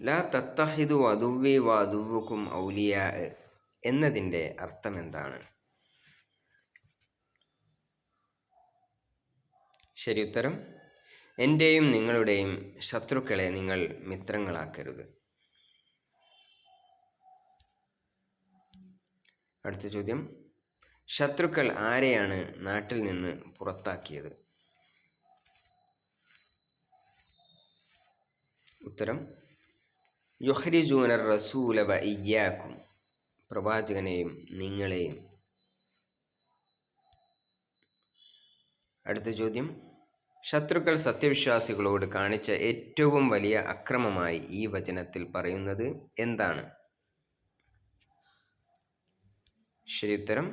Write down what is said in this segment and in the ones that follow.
ലാ തത്തഹിദു അദുവ്വി വ അദുവ്വുക്കും ഔലിയാ എന്നതിൻ്റെ അർത്ഥം എന്താണ്? ശരി ഉത്തരം, എൻ്റെയും നിങ്ങളുടെയും ശത്രുക്കളെ നിങ്ങൾ മിത്രങ്ങളാക്കരുത്. അടുത്ത ചോദ്യം, ശത്രുക്കൾ ആരെയാണ് നാട്ടിൽ നിന്ന് പുറത്താക്കിയത്? ഉത്തരം, യുഖ്രിജൂന റസൂല വ ഇയ്യാക്കും, പ്രവാചകനെയും നിങ്ങളെയും. അടുത്ത ചോദ്യം, ശത്രുക്കൾ സത്യവിശ്വാസികളോട് കാണിച്ച ഏറ്റവും വലിയ അക്രമമായി ഈ വചനത്തിൽ പറയുന്നത് എന്താണ്? ശരി ഉത്തരം,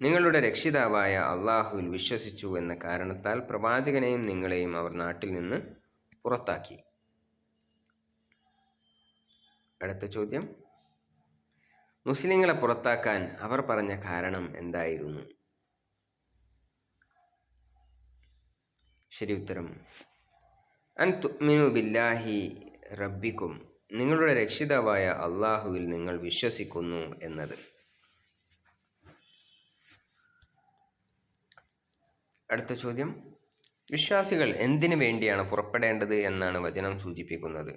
നിങ്ങളുടെ രക്ഷിതാവായ അള്ളാഹുവിൽ വിശ്വസിച്ചു എന്ന കാരണത്താൽ പ്രവാചകനെയും നിങ്ങളെയും അവർ നാട്ടിൽ നിന്ന് പുറത്താക്കി. അടുത്ത ചോദ്യം, മുസ്ലിങ്ങളെ പുറത്താക്കാൻ അവർ പറഞ്ഞ കാരണം എന്തായിരുന്നു? ശരി ഉത്തരം, അൻ തുഅ്മിനു ബില്ലാഹി റബ്ബിക്കും, നിങ്ങളുടെ രക്ഷിതാവായ അള്ളാഹുവിൽ നിങ്ങൾ വിശ്വസിക്കുന്നു എന്നത്. അടുത്ത ചോദ്യം, വിശ്വാസികൾ എന്തിനു വേണ്ടിയാണ് പുറപ്പെടേണ്ടത് എന്നാണ് വചനം സൂചിപ്പിക്കുന്നത്?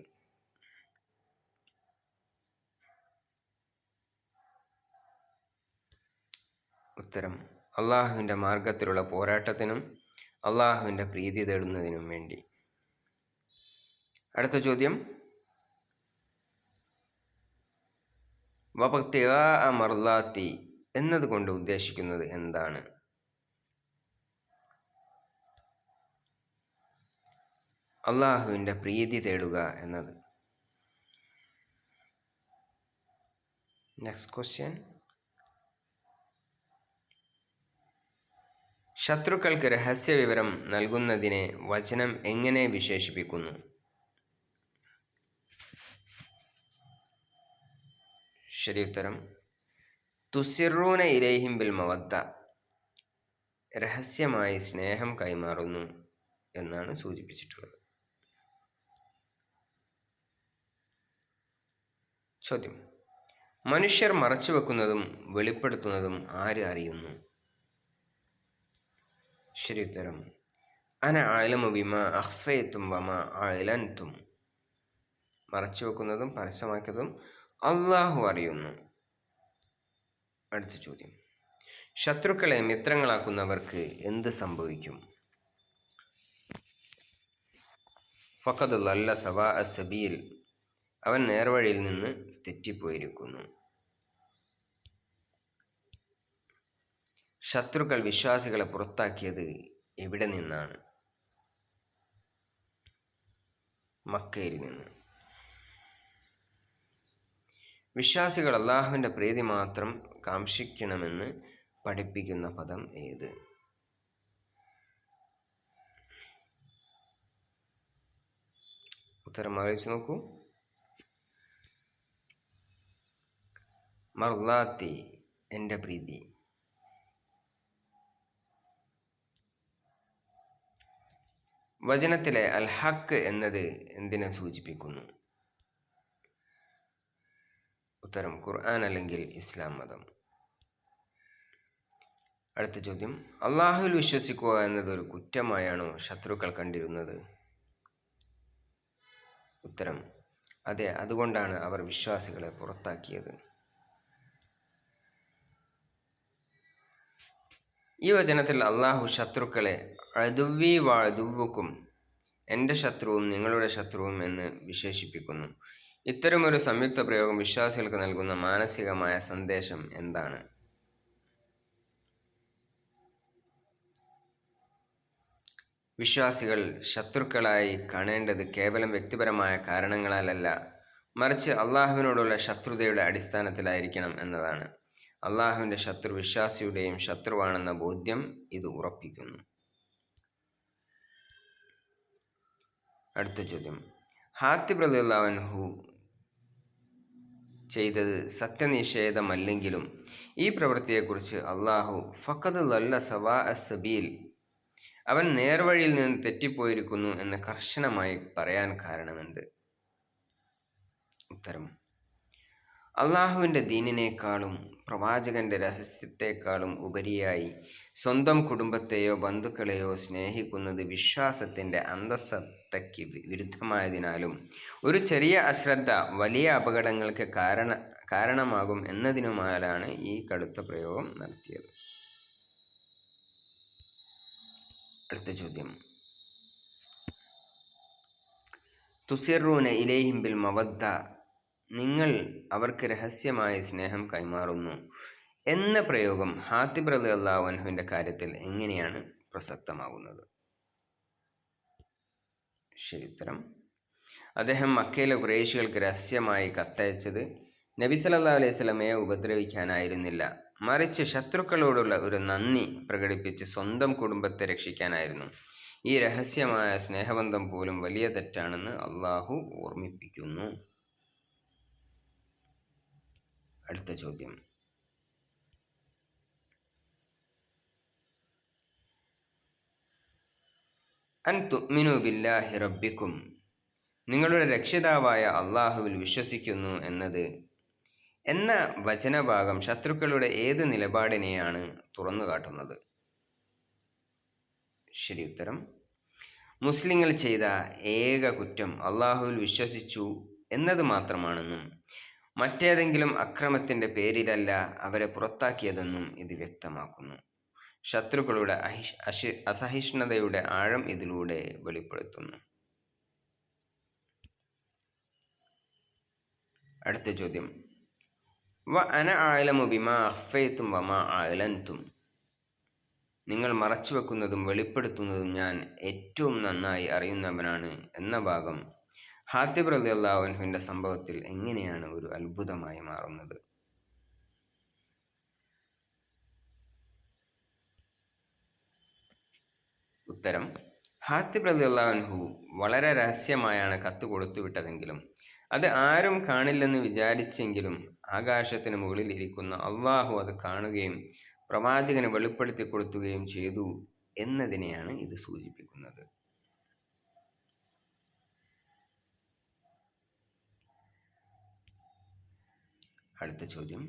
ഉത്തരം, അള്ളാഹുവിൻ്റെ മാർഗത്തിലുള്ള പോരാട്ടത്തിനും അള്ളാഹുവിൻ്റെ പ്രീതി തേടുന്നതിനും വേണ്ടി. അടുത്ത ചോദ്യം, വബ്തിഗാ മർളാത്തി എന്നതുകൊണ്ട് ഉദ്ദേശിക്കുന്നത് എന്താണ്? അള്ളാഹുവിൻ്റെ പ്രീതി തേടുക എന്നത്. നെക്സ്റ്റ് ക്വസ്റ്റ്യൻ, ശത്രുക്കൾക്ക് രഹസ്യ വിവരം നൽകുന്നതിനെ വചനം എങ്ങനെ വിശേഷിപ്പിക്കുന്നു? ശരി ഉത്തരം, തുസിറൂന ഇലൈഹിം ബിൽ മവദ്ദ, രഹസ്യമായി സ്നേഹം കൈമാറുന്നു എന്നാണ് സൂചിപ്പിച്ചിട്ടുള്ളത്. ചോദ്യം, മനുഷ്യർ മറച്ചുവെക്കുന്നതും വെളിപ്പെടുത്തുന്നതും ആര് അറിയുന്നു? ശരി ഉത്തരം, അന അഅലമു ബിമാ അഖ്ഫയ്തും വമാ അഅലൻതും, മറച്ചുവെക്കുന്നതും പരസ്യമാക്കിയതും അള്ളാഹു അറിയുന്നു. അടുത്ത ചോദ്യം, ശത്രുക്കളെ മിത്രങ്ങളാക്കുന്നവർക്ക് എന്ത് സംഭവിക്കും? ഫഖദ് ലല്ല സവാ സബീൽ, അവൻ നേർവഴിയിൽ നിന്ന് തെറ്റിപ്പോയിരിക്കുന്നു. ശത്രുക്കൾ വിശ്വാസികളെ പുറത്താക്കിയത് എവിടെ നിന്നാണ്? മക്കയിൽ നിന്ന്. വിശ്വാസികൾ അള്ളാഹുവിൻ്റെ പ്രീതി മാത്രം കാംക്ഷിക്കണമെന്ന് പഠിപ്പിക്കുന്ന പദം ഏത്? ഉത്തരം ആലോചിച്ച് നോക്കൂ. മർളാത്തി, എൻ്റെ പ്രീതി. വചനത്തിലെ അൽ ഹക്ക് എന്നത് എന്തിനെ സൂചിപ്പിക്കുന്നു? ഉത്തരം, ഖുർആൻ അല്ലെങ്കിൽ ഇസ്ലാം മതം. അടുത്ത ചോദ്യം, അള്ളാഹുവിൽ വിശ്വസിക്കുക എന്നത് ഒരു കുറ്റമായാണോ ശത്രുക്കൾ കണ്ടിരുന്നത്? ഉത്തരം, അതെ, അതുകൊണ്ടാണ് അവർ വിശ്വാസികളെ പുറത്താക്കിയത്. ഈ വചനത്തിൽ അള്ളാഹു ശത്രുക്കളെ അദുവ്വി വ അദുവ്വുക്കും, എൻ്റെ ശത്രുവും നിങ്ങളുടെ ശത്രുവും എന്ന് വിശേഷിപ്പിക്കുന്നു. ഇത്തരമൊരു സംയുക്ത പ്രയോഗം വിശ്വാസികൾക്ക് നൽകുന്ന മാനസികമായ സന്ദേശം എന്താണ്? വിശ്വാസികൾ ശത്രുക്കളായി കാണേണ്ടത് കേവലം വ്യക്തിപരമായ കാരണങ്ങളാലല്ല, മറിച്ച് അള്ളാഹുവിനോടുള്ള ശത്രുതയുടെ അടിസ്ഥാനത്തിലായിരിക്കണം എന്നതാണ്. അള്ളാഹുവിൻ്റെ ശത്രു വിശ്വാസിയുടെയും ശത്രുവാണെന്ന ബോധ്യം ഇത് ഉറപ്പിക്കുന്നു. അടുത്ത ചോദ്യം, ഹാത്തിബ് റളിയല്ലാഹു അൻഹു ചെയ്തത് സത്യനിഷേധമല്ലെങ്കിലും ഈ പ്രവൃത്തിയെക്കുറിച്ച് അള്ളാഹു ഫഖദ് ലല്ല സവാ സബീൽ, അവൻ നേർവഴിയിൽ നിന്ന് തെറ്റിപ്പോയിരിക്കുന്നു എന്ന് കർശനമായി പറയാൻ കാരണമെന്ത്? ഉത്തരം: അള്ളാഹുവിൻ്റെ ദീനിനേക്കാളും പ്രവാചകന്റെ രഹസ്യത്തെക്കാളും ഉപരിയായി സ്വന്തം കുടുംബത്തെയോ ബന്ധുക്കളെയോ സ്നേഹിക്കുന്നത് വിശ്വാസത്തിൻ്റെ അന്തസ്സത്തയ്ക്ക് വിരുദ്ധമായതിനാലും ഒരു ചെറിയ അശ്രദ്ധ വലിയ അപകടങ്ങൾക്ക് കാരണമാകും എന്നതിനുമാലാണ് ഈ കടുത്ത പ്രയോഗം നടത്തിയത്. അടുത്ത ചോദ്യം: തുസിറൂന ഇലൈഹിം ബിൽ മവദ്ദ, നിങ്ങൾ അവർക്ക് രഹസ്യമായി സ്നേഹം കൈമാറുന്നു എന്ന പ്രയോഗം ഹാത്തിബ് റളിയല്ലാഹു അൻഹുവിൻ്റെ കാര്യത്തിൽ എങ്ങനെയാണ് പ്രസക്തമാകുന്നത്? ശരി ഉത്തരം: അദ്ദേഹം മക്കയിലെ ഖുറൈശികൾക്ക് രഹസ്യമായി കത്തയച്ചത് നബി സല്ലല്ലാഹു അലൈഹി വസല്ലമയെ ഉപദ്രവിക്കാനായിരുന്നില്ല, മറിച്ച് ശത്രുക്കളോടുള്ള ഒരു നന്ദി പ്രകടിപ്പിച്ച് സ്വന്തം കുടുംബത്തെ രക്ഷിക്കാനായിരുന്നു. ഈ രഹസ്യമായ സ്നേഹബന്ധം പോലും വലിയ തെറ്റാണെന്ന് അള്ളാഹു ഓർമ്മിപ്പിക്കുന്നു. അടുത്ത ചോദ്യം: അൻ തുഅ്മിനു ബില്ലാഹി റബ്ബിക്കും, നിങ്ങളുടെ രക്ഷിതാവായ അള്ളാഹുവിൽ വിശ്വസിക്കുന്നു എന്ന വചനഭാഗം ശത്രുക്കളുടെ ഏത് നിലപാടിനെയാണ് തുറന്നു കാട്ടുന്നത്? ശരി ഉത്തരം: മുസ്ലിങ്ങൾ ചെയ്ത ഏക കുറ്റം അള്ളാഹുവിൽ വിശ്വസിച്ചു എന്നത് മാത്രമാണെന്നും മറ്റേതെങ്കിലും അക്രമത്തിൻ്റെ പേരിലല്ല അവരെ പുറത്താക്കിയതെന്നും ഇത് വ്യക്തമാക്കുന്നു. ശത്രുക്കളുടെ അസഹിഷ്ണുതയുടെ ആഴം ഇതിലൂടെ വെളിപ്പെടുത്തുന്നു. അടുത്ത ചോദ്യം: വ അന അഅലമു ബിമാ അഖ്ഫയ്തും വമാ അഅലൻതും, നിങ്ങൾ മറച്ചുവെക്കുന്നതും വെളിപ്പെടുത്തുന്നതും ഞാൻ ഏറ്റവും നന്നായി അറിയുന്നവനാണ് എന്ന ഭാഗം ഹാത്തിബ് റളിയല്ലാഹു അൻഹുവിൻ്റെ സംഭവത്തിൽ എങ്ങനെയാണ് ഒരു അത്ഭുതമായി മാറുന്നത്? ഉത്തരം: ഹാത്തിബ് റളിയല്ലാഹു അൻഹു വളരെ രഹസ്യമായാണ് കത്ത് കൊടുത്തുവിട്ടതെങ്കിലും അത് ആരും കാണില്ലെന്ന് വിചാരിച്ചെങ്കിലും ആകാശത്തിന് മുകളിൽ ഇരിക്കുന്ന അള്ളാഹു അത് കാണുകയും പ്രവാചകന് വെളിപ്പെടുത്തി കൊടുക്കുകയും ചെയ്തു എന്നതിനെയാണ് ഇത് സൂചിപ്പിക്കുന്നത്. അടുത്ത ചോദ്യം: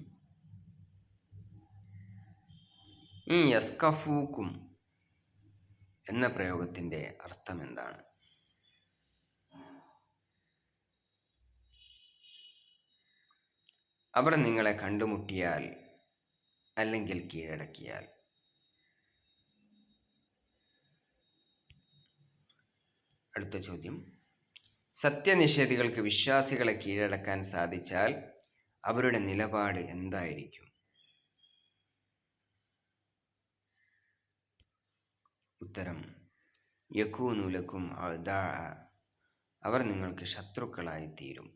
യസ്കഫൂക്കും എന്ന പ്രയോഗത്തിൻ്റെ അർത്ഥം എന്താണ്? അവർ നിങ്ങളെ കണ്ടുമുട്ടിയാൽ അല്ലെങ്കിൽ കീഴടക്കിയാൽ. അടുത്ത ചോദ്യം: സത്യനിഷേധികൾക്ക് വിശ്വാസികളെ കീഴടക്കാൻ സാധിച്ചാൽ അവരുടെ നിലപാട് എന്തായിരിക്കും? ഉത്തരം: യകൂനു ലക്കും അഅദാഅ, അവർ നിങ്ങൾക്ക് ശത്രുക്കളായി തീരും.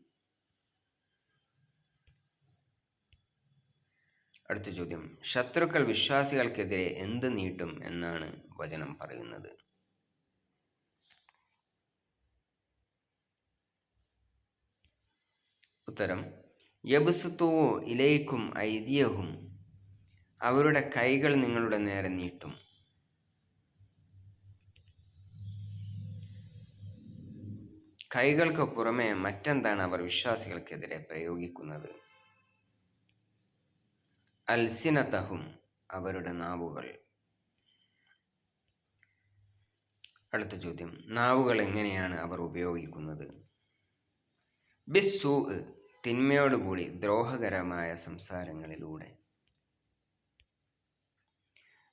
അടുത്ത ചോദ്യം: ശത്രുക്കൾ വിശ്വാസികൾക്കെതിരെ എന്ത് നീട്ടും എന്നാണ് വചനം പറയുന്നത്? ഉത്തരം: യബ്സുതു ഇലൈക്കും ഐദിയഹും, അവരുടെ കൈകൾ നിങ്ങളുടെ നേരെ നീട്ടും. കൈകൾക്ക് പുറമെ മറ്റെന്താണ് അവർ വിശ്വാസികൾക്കെതിരെ പ്രയോഗിക്കുന്നത്? അൽസിനതഹും, അവരുടെ നാവുകൾ. അടുത്ത ചോദ്യം: നാവുകൾ എങ്ങനെയാണ് അവർ ഉപയോഗിക്കുന്നത്? ബിസ്സൂ, തിന്മയോടുകൂടി ദ്രോഹകരമായ സംസാരങ്ങളിലൂടെ.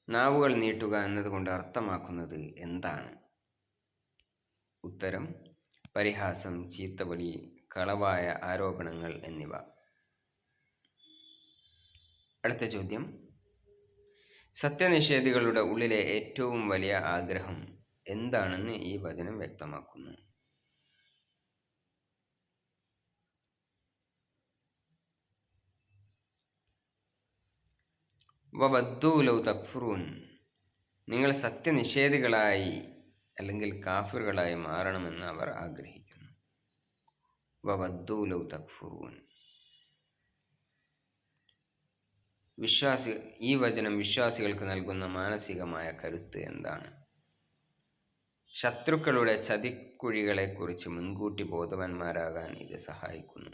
നാവുകൾ നീട്ടുക എന്നതുകൊണ്ട് അർത്ഥമാക്കുന്നത് എന്താണ്? ഉത്തരം: പരിഹാസം, ചീത്തവിളി, കളവായ ആരോപണങ്ങൾ എന്നിവ. അടുത്ത ചോദ്യം: സത്യനിഷേധികളുടെ ഉള്ളിലെ ഏറ്റവും വലിയ ആഗ്രഹം എന്താണെന്ന് ഈ വചനം വ്യക്തമാക്കുന്നു? വവദ്ദൂ ലൗ തക്ഫുറൂൻ, നിങ്ങൾ സത്യനിഷേധികളായി അല്ലെങ്കിൽ കാഫിറുകളായി മാറണമെന്ന് അവർ ആഗ്രഹിക്കുന്നു. വവദ്ദൂ ലൗ തക്ഫുറൂൻ. ഈ വചനം വിശ്വാസികൾക്ക് നൽകുന്ന മാനസികമായ കരുത്ത് എന്താണ്? ശത്രുക്കളുടെ ചതിക്കുഴികളെക്കുറിച്ച് മുൻകൂട്ടി ബോധവാന്മാരാകാൻ ഇത് സഹായിക്കുന്നു.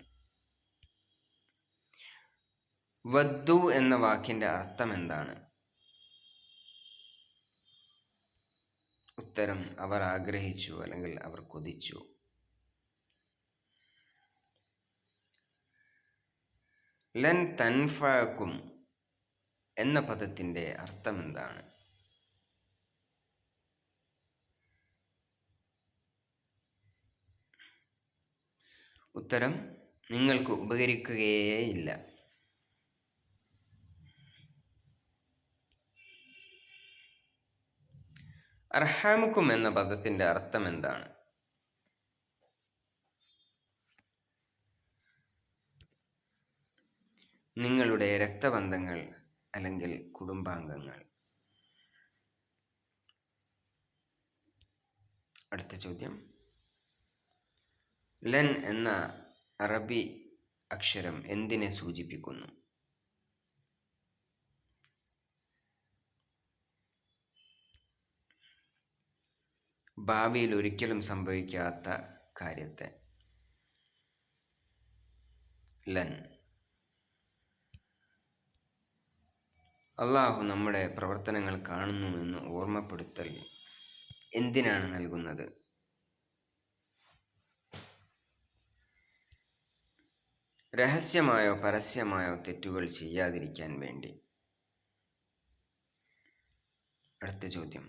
വദ്ദു എന്ന വാക്കിന്റെ അർത്ഥം എന്താണ്? ഉത്തരം: അവർ ആഗ്രഹിച്ചു അല്ലെങ്കിൽ അവർ കൊതിച്ചു. ലൻ തൻഫഅക്കും എന്ന പദത്തിന്റെ അർത്ഥം എന്താണ്? ഉത്തരം: നിങ്ങൾക്ക് ഉപകരിക്കുകയേയില്ല. അർഹാമുക്കും എന്ന പദത്തിന്റെ അർത്ഥം എന്താണ്? നിങ്ങളുടെ രക്തബന്ധങ്ങൾ അല്ലെങ്കിൽ കുടുംബാംഗങ്ങൾ. അടുത്ത ചോദ്യം: ലൻ എന്ന അറബി അക്ഷരം എന്തിനെ സൂചിപ്പിക്കുന്നു? ഭാവിയിൽ ഒരിക്കലും സംഭവിക്കാത്ത കാര്യത്തെ. ലൻ. അള്ളാഹു നമ്മുടെ പ്രവർത്തനങ്ങൾ കാണുന്നുവെന്ന് ഓർമ്മപ്പെടുത്തൽ എന്തിനാണ് നൽകുന്നത്? രഹസ്യമായോ പരസ്യമായോ തെറ്റുകൾ ചെയ്യാതിരിക്കാൻ വേണ്ടി. അടുത്ത ചോദ്യം: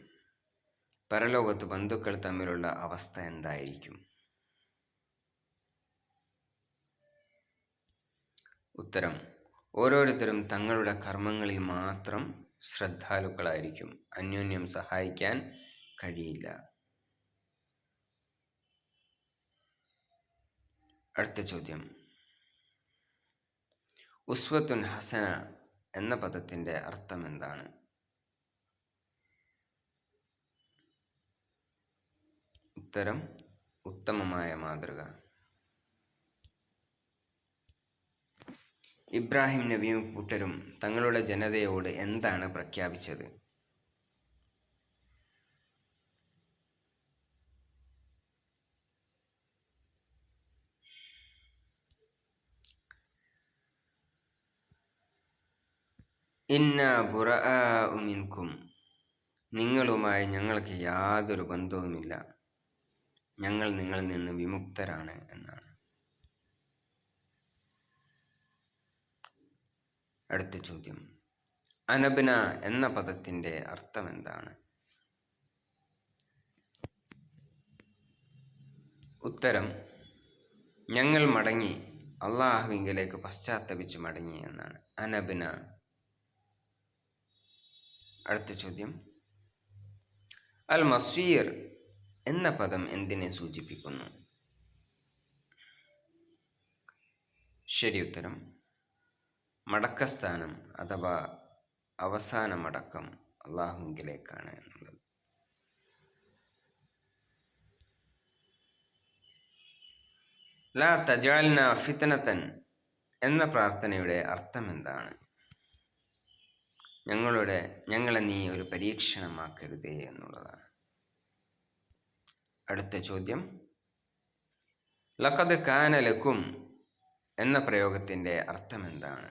പരലോകത്ത് ബന്ധുക്കൾ തമ്മിലുള്ള അവസ്ഥ എന്തായിരിക്കും? ഉത്തരം: ഓരോരുത്തരും തങ്ങളുടെ കർമ്മങ്ങളിൽ മാത്രം ശ്രദ്ധാലുക്കളായിരിക്കും. അന്യോന്യം സഹായിക്കാൻ കഴിയില്ല. അടുത്ത ചോദ്യം: ഉസ്വത്തുൻ ഹസന എന്ന പദത്തിന്റെ അർത്ഥം എന്താണ്? ഉത്തരം: ഉത്തമമായ മാതൃക. ഇബ്രാഹിം നബിയും കൂട്ടരും തങ്ങളുടെ ജനതയോട് എന്താണ് പ്രഖ്യാപിച്ചത്? ഇന്നാ ബുറആഉ മിൻകും, നിങ്ങളുമായി ഞങ്ങൾക്ക് യാതൊരു ബന്ധവുമില്ല, ഞങ്ങൾ നിങ്ങളിൽ നിന്ന് വിമുക്തരാണ് എന്നാണ്. അടുത്ത ചോദ്യം: അനബ്ന എന്ന പദത്തിന്റെ അർത്ഥം എന്താണ്? ഉത്തരം: ഞങ്ങൾ മടങ്ങി, അള്ളാഹുവിങ്കലേക്ക് പശ്ചാത്തപിച്ച് മടങ്ങി എന്നാണ്. അനബ്ന. അടുത്ത ചോദ്യം: അൽ മസ്വീർ എന്ന പദം എന്തിനെ സൂചിപ്പിക്കുന്നു? ശരി ഉത്തരം: മടക്കസ്ഥാനം അഥവാ അവസാന മടക്കം അള്ളാഹുവിങ്കലേക്കാണ് എന്നുള്ളത്. ലാ തജഅൽന ഫിത്നതൻ എന്ന പ്രാർത്ഥനയുടെ അർത്ഥം എന്താണ്? ഞങ്ങളെ നീ ഒരു പരീക്ഷണമാക്കരുതേ എന്നുള്ളതാണ്. അടുത്ത ചോദ്യം: ലഖദ് കാന ലക്കും എന്ന പ്രയോഗത്തിന്റെ അർത്ഥം എന്താണ്?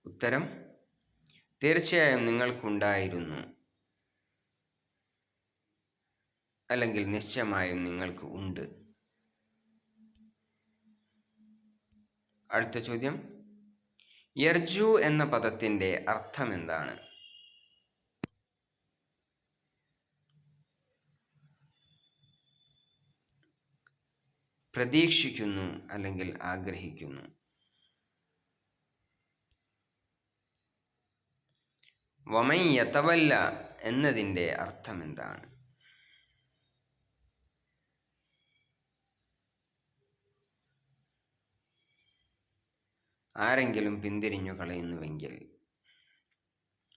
ഉത്തരം: തീർച്ചയായും നിങ്ങൾക്കുണ്ടായിരുന്നു, അല്ലെങ്കിൽ നിശ്ചയമായും നിങ്ങൾക്ക് ഉണ്ട്. അടുത്ത ചോദ്യം: യർജു എന്ന പദത്തിന്റെ അർത്ഥം എന്താണ്? പ്രതീക്ഷിക്കുന്നു അല്ലെങ്കിൽ ആഗ്രഹിക്കുന്നു. വമൻ യതവല്ല എന്നതിൻ്റെ അർത്ഥം എന്താണ്? ആരെങ്കിലും പിന്തിരിഞ്ഞു കളയുന്നുവെങ്കിൽ.